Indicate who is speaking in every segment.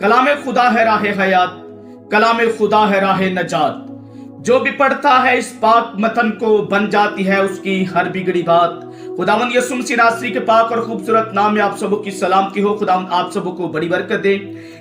Speaker 1: कलाम खुदा है राह हयात, कलाम खुदा है राह नजात। जो भी पढ़ता है इस पाक मतन को बन जाती है उसकी हर बिगड़ी बात। खुदावंद यीशु मसीह नासरी के पाक और खूबसूरत नाम में आप सबों की सलामती हो। खुदावंद आप सबों को बड़ी बरकत दे।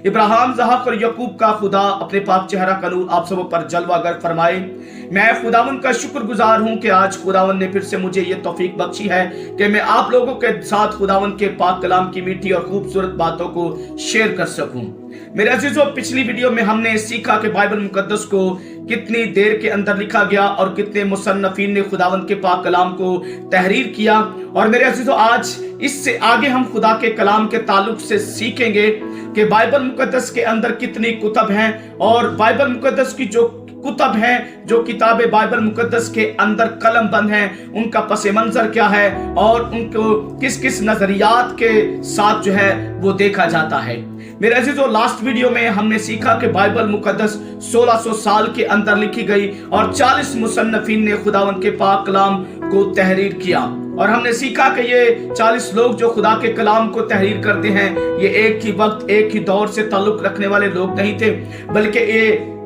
Speaker 1: इब्राहिम, इसहाक और यकूब का खुदा अपने पाक चेहरा का नूर आप सबों पर जलवागर फरमाए। मैं खुदावंद का शुक्रगुजार हूं कि आज खुदावंद ने फिर से मुझे ये तौफीक बख्शी है कि मैं आप लोगों के साथ खुदावंद के पाक कलाम की मीठी और खूबसूरत बातों को शेयर कर सकूं। मेरे अजीजों, पिछली वीडियो में हमने सीखा कि बाइबल मुकद्दस को कितनी देर के अंदर लिखा गया और कितने मुसन्नफीन ने खुदावंद के पाक कलाम को तहरीर किया। और मेरे अजीजों, आज इससे आगे हम खुदा के कलाम के ताल्लुक से सीखेंगे कि बाइबल मुकद्दस के अंदर कितनी कुतब हैं और बाइबल मुकद्दस की जो कुतब हैं, जो किताबें बाइबल मुकद्दस के अंदर कलम बंद हैं, उनका पसे मंजर क्या है और उनको किस किस नजरियात के साथ जो है वो देखा जाता है। मेरे अजीजों, लास्ट वीडियो में हमने सीखा कि बाइबल मुकद्दस 1600 साल के अंदर लिखी गई और 40 मुसन्नफीन ने खुदावंद के पाक कलाम को तहरीर किया। और हमने सीखा कि ये 40 लोग जो खुदा के कलाम को तहरीर करते हैं, ये एक ही वक्त एक ही दौर से ताल्लुक रखने वाले लोग नहीं थे,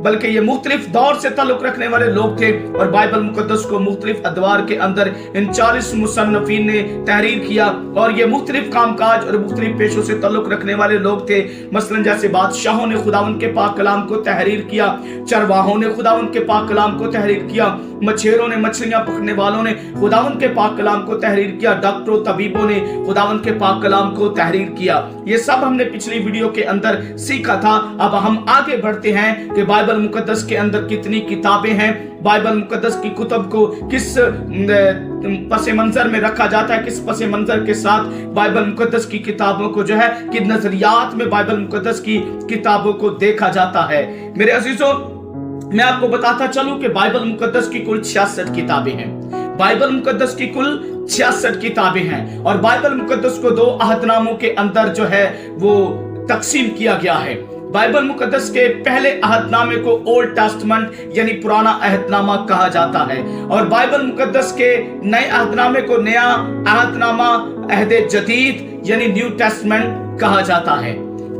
Speaker 1: बल्कि ये मुख्तलिफ दौर से ताल्लुक रखने वाले लोग थे। और बाइबल मुकद्दस को मुख्तलिफ अदवार के अंदर इन 40 मुसन्नफीन ने तहरीर किया और ये मुख्तलिफ कामकाज और मुख्तलिफ पेशों से ताल्लुक रखने वाले लोग थे। मसलन जैसे बादशाहों ने खुदावंद के पाक कलाम को तहरीर किया, चरवाहों ने खुदावंद के पाक कलाम को तहरीर किया, मछेरों ने, मछलियां पकड़ने वालों ने खुदावंद के पाक कलाम को तहरीर किया, डॉक्टरों, तबीबों ने खुदावंद के पाक कलाम को तहरीर किया। ये सब हमने पिछली वीडियो के अंदर सीखा था। अब हम आगे बढ़ते हैं कि बाइबल मुकद्दस के अंदर कितनी किताबें हैं, बाइबल मुकद्दस की कुतुब को किस पसे मंजर में रखा जाता है, किस पसे मंजर के साथ बाइबल मुकद्दस की किताबों को जो है कि नजरियात में बाइबल मुकद्दस की किताबों को देखा जाता है। मेरे अजीजों, मैं आपको बताता चलूं कि बाइबल मुकद्दस की कुल 66 किताबें हैं। बाइबल मुकद्दस की कुल 66 किताबें हैं और बाइबल मुकद्दस को 2 अहदनामों के अंदर जो है वो तकसीम किया गया है। बाइबल मुकद्दस के पहले अहदनामे को ओल्ड टेस्टमेंट यानी पुराना अहदनामा कहा जाता है और बाइबल मुकद्दस के नए अहदनामे को नया अहदनामा अहद जदीद यानी न्यू टेस्टमेंट कहा जाता है।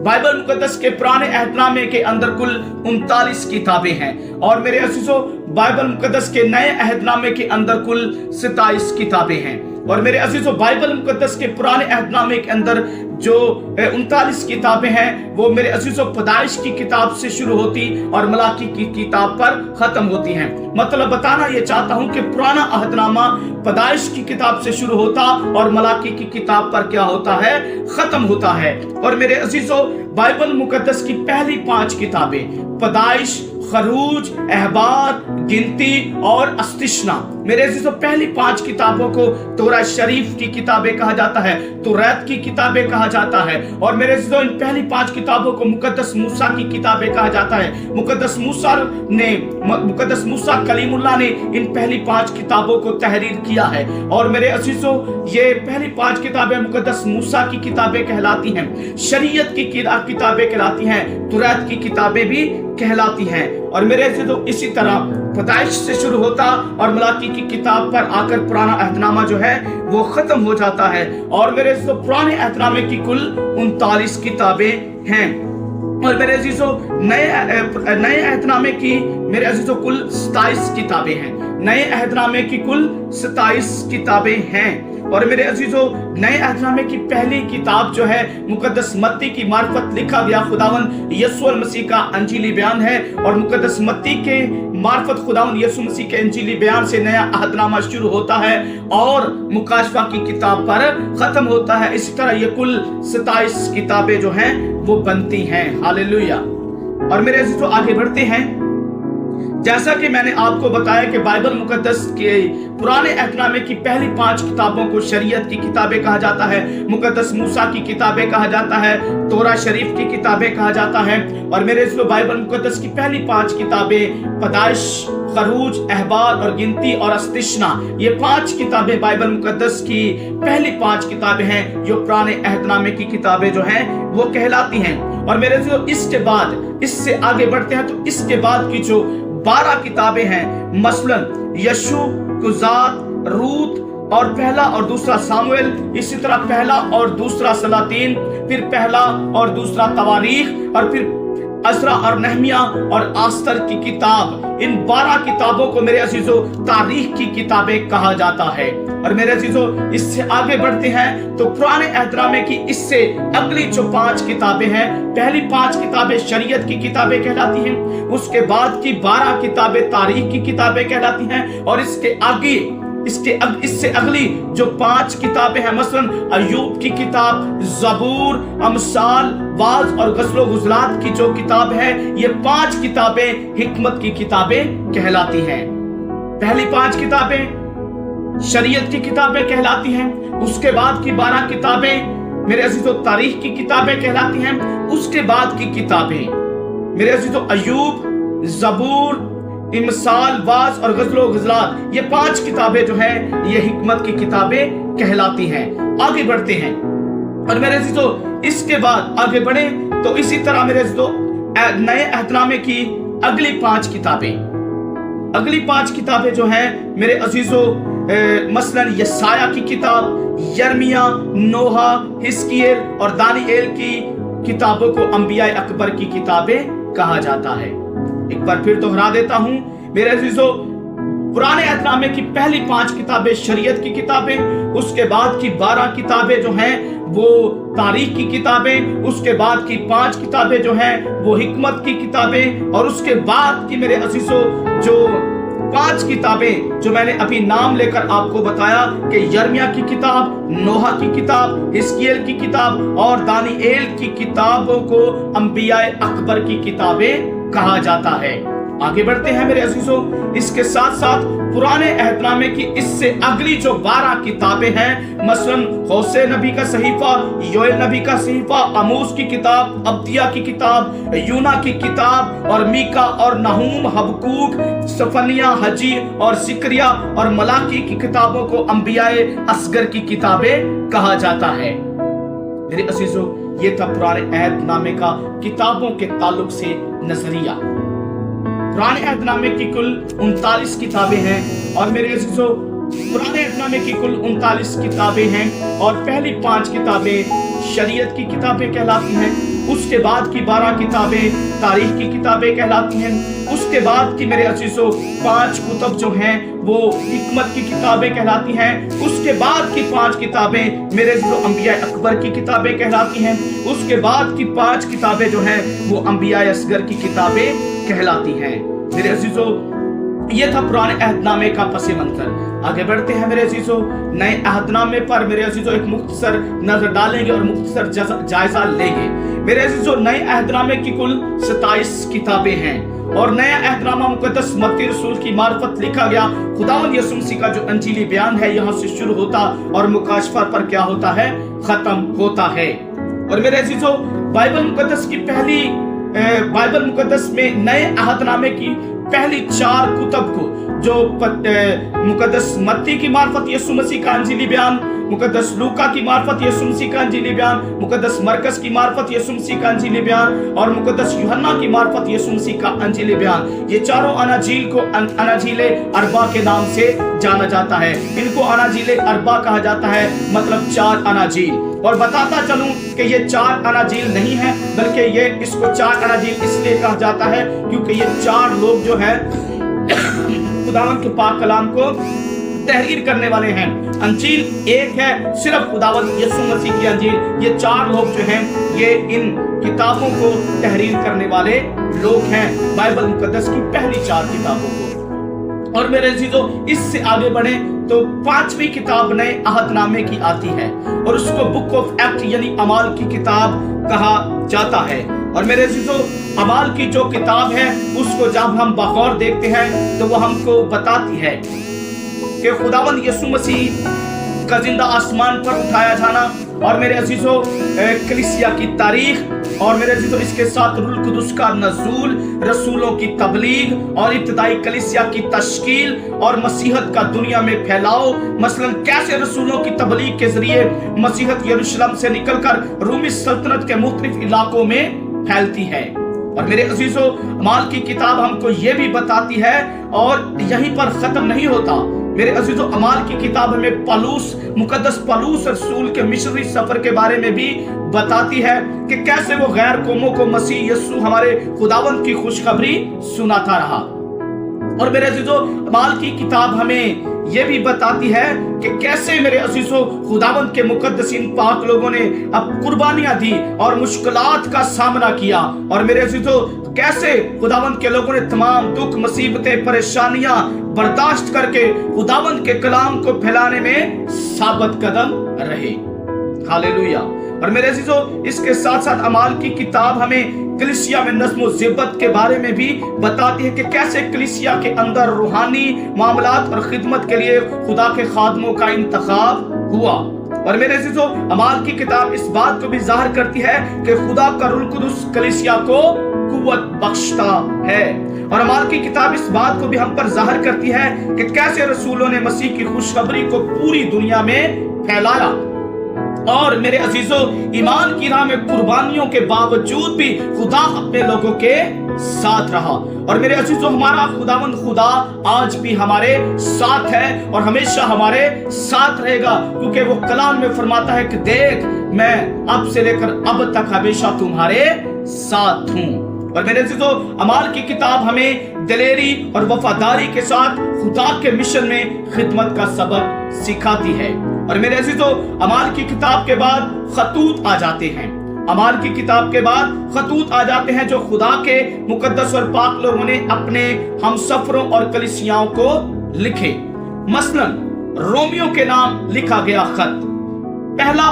Speaker 1: बाइबल मुकद्दस के पुराने अहदनामे के अंदर कुल 39 किताबें हैं और मेरे अजीजों, बाइबल मुकद्दस के नए अहदनामे के अंदर कुल 27 किताबें हैं। और मेरे अजीजों, बाइबल मुकद्दस के पुराने अहदनामे के अंदर जो 39 किताबें हैं वो मेरे अजीजों पैदाइश की किताब से शुरू होती और मलाकी की किताब पर खत्म होती हैं। मतलब बताना ये चाहता हूं कि पुराना अहदनामा पैदाइश की किताब से शुरू होता और मलाकी की किताब पर क्या होता है, खत्म होता है। और मेरे अजीजों, बाइबल मुकद्दस की पहली 5 किताबें पैदाइश, खरूज, अहबार, गिनती और अस्तिशना, मेरे अजीजों पहली 5 किताबों को तोरा शरीफ की किताबें कहा जाता है, तौरात की किताबें कहा जाता है। और मेरे अजीजों, इन पहली 5 किताबों को मुकद्दस मूसा की किताबें कहा जाता है। मुकद्दस मूसा कलीमुल्लाह ने इन पहली 5 किताबों को तहरीर किया है। और मेरे अजीजों, ये पहली 5 किताबें मुकद्दस मूसा की किताबें कहलाती हैं, शरीयत की किताबें कहलाती हैं, तौरात की किताबें भी कहलाती हैं। और मेरे अजीजों, इसी तरह पैदाइश से शुरू होता और मलाकी की किताब पर आकर पुराना अहदनामा जो है वो खत्म हो जाता है। और मेरे अजीजों, पुराने अहदनामे की कुल 39 किताबें हैं। और मेरे अजीजों, नए अहदनामे की मेरे अजीजों कुल 27 किताबें हैं। नए अहदनामे की कुल 27 किताबें हैं। और मेरे अजीजों, नए अहदनामे की पहली किताब जो है मुकद्दस मत्ती की मार्फत लिखा गया खुदावंद यीशु मसीह का अंजीली बयान है। और मुकद्दस मत्ती के मार्फत खुदावंद यीशु मसीह के अंजीली बयान से नया अहदनामा शुरू होता है और मुकाशफा की किताब पर खत्म होता है। इसी तरह ये कुल 27 किताबें जो हैं वो बनती हैं। हालेलुया। और मेरे अजीजों, आगे बढ़ते हैं। जैसा कि मैंने आपको बताया कि बाइबल मुकद्दस के पुराने अहदनामे की पहली 5 किताबों को शरीयत की किताबें कहा जाता है, मुकद्दस मूसा की किताबें कहा जाता है, तोरा शरीफ की किताबें कहा जाता है। और मेरे इसमें बाइबल मुकद्दस की पहली 5 किताबें पैदाइश, खरूज, अहबार और गिनती और अस्तिशना, ये 5 किताबें बाइबल मुकद्दस की पहली 5 किताबें हैं जो पुराने अहदनामे की किताबें जो हैं वो कहलाती हैं। और मेरे जो इसके बाद इससे आगे बढ़ते हैं तो इसके बाद की जो 12 किताबें हैं, मसलन यशू, कुजात, रूत, और पहला और दूसरा सामुएल, इसी तरह पहला और दूसरा सलातीन, फिर पहला और दूसरा तवारीख, और फिर अज़रा और नहमिया और आस्तर की किताब। इन 12 किताबों को मेरे अजीजों तारीख की किताबें कहा जाता है। और मेरे अजीजों इससे आगे बढ़ते हैं तो पुराने अहदनामे की इससे अगली जो 5 किताबें हैं, पहली 5 किताबें शरीयत की किताबें कहलाती हैं, उसके बाद की 12 किताबें तारीख की किताबें कहलाती हैं, और इससे अगली जो 5 किताबें हैं, मसलन अय्यूब की किताब, ज़बूर, अमसाल, वाज और गज़ल गुज़लात की जो किताब है, ये 5 किताबें हिकमत की किताबें कहलाती हैं। पहली 5 किताबें शरीयत की किताबें कहलाती हैं, उसके बाद की 12 किताबें मेरे अजीजों तारीख की किताबें कहलाती हैं, उसके बाद की किताबें मेरे अजीजों अय्यूब, ज़बूर, इमसाल, वाज और गज़ल गुज़लात, ये 5 किताबें जो हैं ये हिकमत की किताबें कहलाती हैं। आगे बढ़ते हैं और मेरे अजीजों इसके बाद आगे बढ़े तो इसी तरह मेरे अजीजों नए अहदनामे की अगली 5 किताबें जो हैं मेरे अजीजों मसलन यसाया की किताब, यर्मिया, नोहा, हिस्कियल और दानिएल की किताबों को अंबिया अकबर की किताबें कहा जाता है। एक बार फिर दोहरा देता हूं मेरे अजीजों, पुराने अहदनामे की पहली 5 किताबें शरीयत की किताबें, उसके बाद की 12 किताबें जो हैं वो तारीख की किताबें, उसके बाद की 5 किताबें जो हैं वो हिकमत की किताबें, और उसके बाद की मेरे अजीजों जो 5 किताबें जो मैंने अभी नाम लेकर आपको बताया कि यर्मिया की किताब, नोहा की किताब, हिस्कियल की किताब और दानिएल की किताबों को अंबिया अकबर की किताबें कहा जाता है। आगे बढ़ते हैं मेरे अजीजों, इसके साथ साथ पुराने अहदनामे की इससे अगली जो 12 किताबें हैं, मसलन होशे नबी का सहीफा, योएल नबी का सहीफा, आमोस की किताब, अब्दिया की किताब, यूना की किताब और मीका और नहूम, हबकूक, सफनिया, हजी और जिक्रिया और मलाकी की किताबों को अंबियाए असगर की किताबें कहा जाता है। मेरे अजीजों ये था पुराने अहदनामे का किताबों के ताल्लुक से नजरिया। पुराने अहदनामे की कुल 39 किताबें हैं और मेरे अजीजों पुराने अहदनामे की कुल 39 किताबें हैं और पहली 5 किताबें शरीयत की किताबें कहलाती हैं, उसके बाद की 12 किताबें तारीख की किताबें कहलाती हैं, उसके बाद की मेरे अजीजों 5 कुतब जो हैं वो हिकमत की किताबें कहलाती हैं, उसके बाद की 5 किताबें मेरे अजीजों अंबिया अकबर की किताबें कहलाती हैं, उसके बाद की 5 किताबें जो हैं वो अंबिया असगर की किताबें कहलाती हैं। मेरे अजीजों ये था पुराने अहदनामे का पस मंजर। आगे बढ़ते हैं मेरे अजीजों, नए अहदनामे पर मेरे अजीजों एक मुख्तसर नजर डालेंगे और मुख्तसर जायजा लेंगे। मेरे अजीजों नए अहदनामे की कुल 27 किताबें हैं और नया अहदनामा मुकद्दस मत्ती रसूल की मार्फत लिखा गया खुदावंद यीशु मसीह का जो अंजीली बयान है यहाँ से शुरू होता और मुकाशफा पर क्या होता है, खत्म होता है। और मेरे अजीजों बाइबल मुकद्दस में नए अहदनामे की पहली 4 कुतब को जो मुकद्दस मत्ती की मार्फत यीशु मसीह का अंजीली बयान, मुकद्दस लूका की मार्फत यीशु मसीह का अंजीली बयान, मुकद्दस मरकस की मार्फत यीशु मसीह का अंजीली बयान और मुकद्दस यूहन्ना की मार्फत यीशु मसीह का अंजीली बयान, ये चारों अनाजील को अनाजीले अरबा के नाम से जाना जाता है। इनको अनाजीले अरबा कहा जाता है, मतलब 4 अनाजील। और बताता चलूं कि ये 4 अनाजील नहीं है, बल्कि ये इसको 4 अनाजील इसलिए कहा जाता है क्योंकि ये 4 लोग जो है खुदावंद के पाक कलाम को तहरीर करने वाले हैं। अंजील एक है, सिर्फ खुदावंद यीशु मसीह की अंजील। ये 4 लोग जो हैं ये इन किताबों को तहरीर करने वाले लोग हैं, बाइबल मुकद्दस की पहली 4 किताबों को। और मेरे अजीजों इससे आगे बढ़े तो 5वीं किताब नए अहदनामे की आती है और उसको बुक ऑफ एक्ट यानी अमाल की किताब कहा जाता है। और मेरे अजीजों अमाल की जो किताब है उसको जब हम बगौर देखते हैं तो वो हमको बताती है कि खुदावंद यीशु मसीह का जिंदा आसमान पर उठाया जाना और मेरे अजीजों कलीसिया की तारीख और मेरे अजीजों इसके साथ रूह कुदुस का नज़ूल, रसूलों की तबलीग और इब्तिदाई कलीसिया की तश्कील और मसीहत का दुनिया में फैलाव। मसलन कैसे रसूलों की तबलीग के जरिए मसीहत यरूशलेम से निकलकर रूमी सल्तनत के मुख्तलिफ इलाकों में फैलती है। और मेरे अजीजों अमाल की किताब हमको ये भी बताती है और यहीं पर खत्म नहीं होता, मेरे अजीजों, अमाल की किताब हमें पलूस, मुकद्दस पलूस रसूल के मिशनरी सफर के बारे में भी बताती है कि कैसे वो गैर कौमों को मसीह यीशु हमारे खुदावंद की खुशखबरी सुनाता रहा। और मेरे अजीजों, अमाल की किताब हमें यह भी बताती है कि कैसे मेरे अजीजों खुदावंद के मुकद्दसीन पाक लोगों ने अब कुर्बानियां दी और मुश्किलात का सामना किया। और मेरे अजीजों, कैसे खुदावंद के लोगों ने तमाम दुख, मुसीबतें, परेशानियां बर्दाश्त करके खुदावंद के कलाम को फैलाने में साबित कदम रहे। हालेलुया। और मेरे अजीजों, इसके साथ साथ अमाल की किताब हमें कलीसिया में नज़्म व ज़िब्बत के बारे में भी बताती है कि कैसे कलीसिया के अंदर रूहानी मामलात और खिदमत के लिए खुदा के खादमों का इंतखाब हुआ। और मेरे अजीजों, अमाल की किताब इस बात को भी ज़ाहिर करती है कि खुदा का रूह कुदुस कलीसिया को कुव्वत बख्शता है। और अमाल की किताब इस बात को भी हम पर ज़ाहिर करती है कि कैसे रसूलों ने मसीह की खुशखबरी को पूरी दुनिया में फैलाया। और मेरे अजीजों, ईमान की राह में कुर्बानियों के बावजूद भी खुदा अपने लोगों के साथ रहा। और मेरे अजीजों, हमारा खुदावंद खुदा आज भी हमारे साथ है और हमेशा हमारे साथ रहेगा, क्योंकि वो कलाम में फरमाता है कि देख, मैं अब से लेकर अब तक हमेशा तुम्हारे साथ हूँ। और मेरे अजीजों, अमाल की किताब हमें दिलेरी और वफादारी के साथ खुदा के मिशन में खिदमत का सबक सिखाती है। और मेरे अजीजों, अमाल की किताब के बाद खतूत आ जाते हैं। अमाल की किताब के बाद खतूत आ जाते हैं जो खुदा के मुकद्दस और पाक लोगों ने अपने हमसफरों और कलीसियाओं को लिखे। मसलन रोमियो के नाम लिखा गया खत, पहला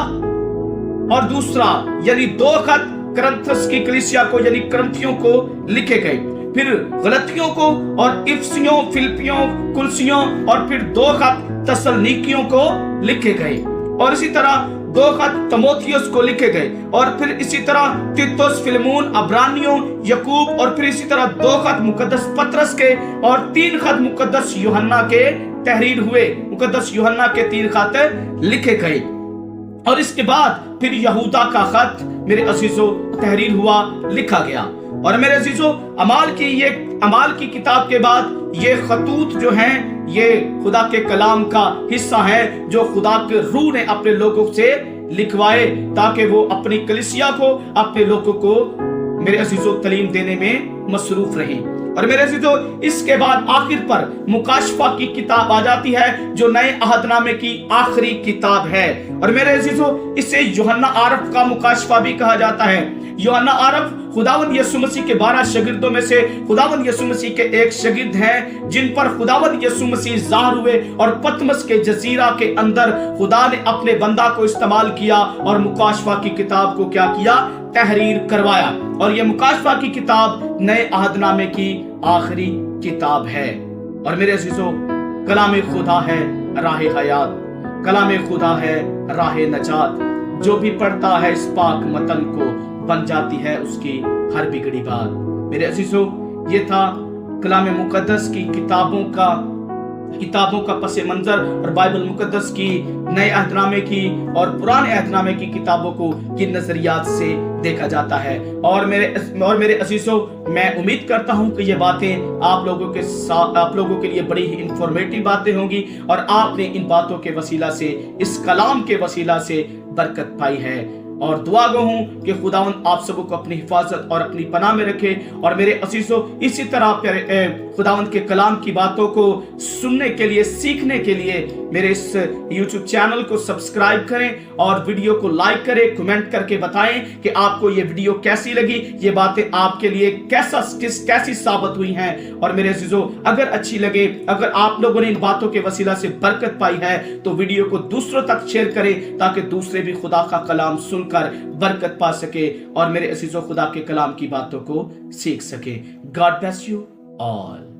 Speaker 1: और दूसरा यानी 2 खत करंथस की कलीसिया को यानी करंथियों को लिखे गए। फिर गलतियों को और इफसियों, फिलिपियों, कुलसियों और फिर 2 खत तसलनीकियों को लिखे गए। और इसी तरह 2 खत तीमुथियुस को लिखे गए। और फिर इसी तरह तीतुस, फिलेमोन, अब्रानियों, यकूब और फिर इसी तरह 2 खत मुकद्दस पतरस के और 3 खत मुकद्दस यूहन्ना के तहरीर हुए। मुकद्दस यूहन्ना के 3 खत लिखे गए। और इसके बाद फिर यहूदा का खत मेरे अजीजों तहरीर हुआ, लिखा गया। और मेरे अजीजों, अमाल की किताब के बाद ये खतूत जो हैं, ये खुदा के कलाम का हिस्सा है जो खुदा के रूह ने अपने लोगों से लिखवाए ताकि वो अपनी कलीसिया को, अपने लोगों को मेरे अजीजों तालीम देने में मसरूफ रहे। और मेरे अजीजों, इसके बाद आखिर पर मुकाशफा की किताब आ जाती है जो नए अहदनामे की आखिरी किताब है। और मेरे अजीजों, इसे यूहन्ना आरफ का मुकाशफा भी कहा जाता है। यूहन्ना आरफ खुदावंद यीशु मसीह के 12 शागिर्दों में से खुदावंद यीशु मसीह के एक शागिर्द हैं जिन पर खुदावंद यीशु मसीह ज़ाहिर हुए और पतमस के जजीरा के अंदर खुदा ने अपने बंदा को इस्तेमाल किया और मुकाशफा की किताब को क्या किया, तहरीर करवाया। और यह मुकाशफा की किताब नए अहदनामे की आखिरी किताब है। और मेरे अजीजों, कलाम खुदा है राह हयात, कलाम खुदा है राह नजात। जो भी पढ़ता है इस पाक मतन को बन जाती है उसकी हर बिगड़ी बात। मेरे अजीजों, ये था कलाम मुकद्दस की किताबों का पस मंजर और बाइबल मुकद्दस की नए अहदनामे की और पुराने अहदनामे की किताबों को किन नजरियात से देखा जाता है। और मेरे अजीजों, मैं उम्मीद करता हूं कि ये बातें आप लोगों के लिए बड़ी ही इंफॉर्मेटिव बातें होंगी और आपने इन बातों के वसीला से, इस कलाम के वसीला से बरकत पाई है। और दुआ गो हूं कि खुदावंद आप सबको अपनी हिफाजत और अपनी पनाह में रखे। और मेरे अजीजों, इसी तरह खुदावंद के कलाम की बातों को सुनने के लिए, सीखने के लिए मेरे इस YouTube चैनल को सब्सक्राइब करें और वीडियो को लाइक करें, कमेंट करके बताएं कि आपको ये वीडियो कैसी लगी, ये बातें आपके लिए कैसी साबित हुई हैं। और मेरे अजीजों, अगर अच्छी लगे, अगर आप लोगों ने इन बातों के वसीला से बरकत पाई है तो वीडियो को दूसरों तक शेयर करें ताकि दूसरे भी खुदा का कलाम सुनकर बरकत पा सके और मेरे अजीजों खुदा के कलाम की बातों को सीख सके। God bless you all.